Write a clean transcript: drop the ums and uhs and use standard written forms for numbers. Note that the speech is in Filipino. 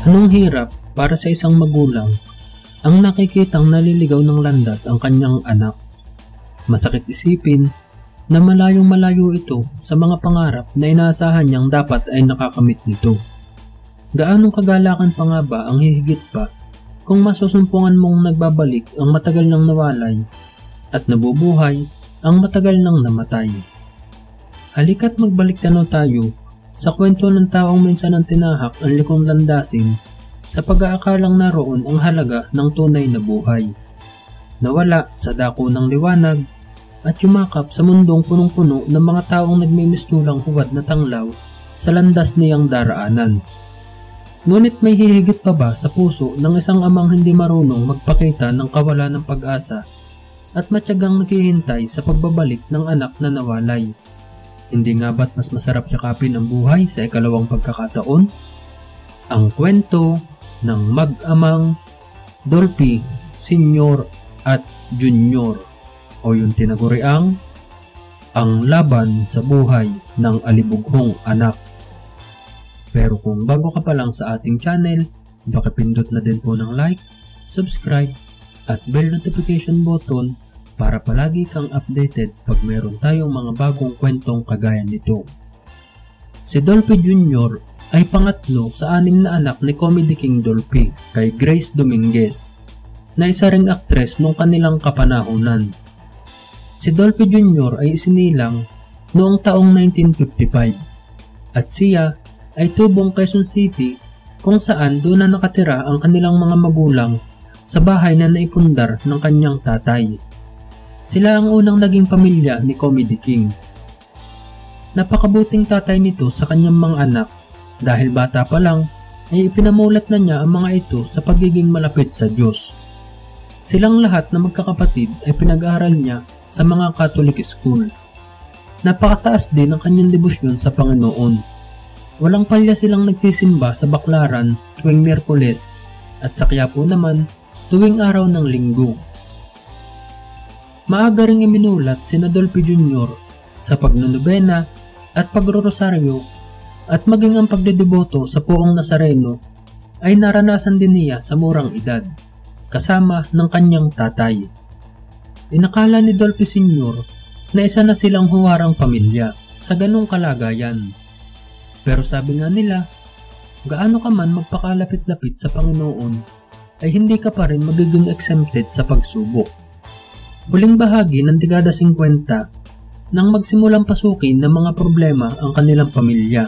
Anong hirap para sa isang magulang ang nakikitang naliligaw ng landas ang kanyang anak. Masakit isipin na malayong-malayo ito sa mga pangarap na inaasahan niyang dapat ay nakakamit nito. Gaanong kagalakan pa nga ba ang hihigit pa kung masusumpungan mong nagbabalik ang matagal nang nawalay at nabubuhay ang matagal nang namatay. Halika't magbalik tanaw tayo sa kwento ng taong minsan ang tinahak ang likong landasin sa pag-aakalang naroon ang halaga ng tunay na buhay. Nawala sa dako ng liwanag at yumakap sa mundong punong-puno ng mga taong nagmimistulang huwad na tanglaw sa landas niyang daraanan. Ngunit may hihigit pa ba sa puso ng isang amang hindi marunong magpakita ng kawalan ng pag-asa at matyagang naghihintay sa pagbabalik ng anak na nawalay? Hindi nga ba't mas masarap yakapin ang buhay sa ikalawang pagkakataon? Ang kwento ng mag-amang Dolphy Sr. at Jr. o yung tinaguriang ang laban sa buhay ng alibughong anak. Pero kung bago ka pa lang sa ating channel, pakipindot na din po ng like, subscribe at bell notification button para palagi kang updated pag meron tayong mga bagong kwentong kagaya nito. Si Dolphy Jr. ay pangatlo sa 6 na anak ni Comedy King Dolphy kay Grace Dominguez na isa ring aktres nung kanilang kapanahunan. Si Dolphy Jr. ay isinilang noong taong 1955 at siya ay tubong Quezon City kung saan doon na nakatira ang kanilang mga magulang sa bahay na naipundar ng kanyang tatay. Sila ang unang naging pamilya ni Comedy King. Napakabuting tatay nito sa kanyang mga anak dahil bata pa lang ay ipinamulat na niya ang mga ito sa pagiging malapit sa Diyos. Silang lahat na magkakapatid ay pinag-aaral niya sa mga Catholic school. Napakataas din ang kanyang debosyon sa Panginoon. Walang palya silang nagsisimba sa Baklaran tuwing Miyerkules at sa Quiapo naman tuwing araw ng Linggo. Maaga ring iminulat si Dolphy Jr. sa pagnunubena at pagrorosaryo at maging ang pagdedeboto sa Poong Nazareno ay naranasan din niya sa murang edad, kasama ng kanyang tatay. Inakala ni Dolphy Sr. na isa na silang huwarang pamilya sa ganong kalagayan. Pero sabi nga nila, gaano ka man magpakalapit-lapit sa Panginoon, ay hindi ka pa rin magiging exempted sa pagsubok. Huling bahagi ng dekada 50 nang magsimulang pasukin ng mga problema ang kanilang pamilya.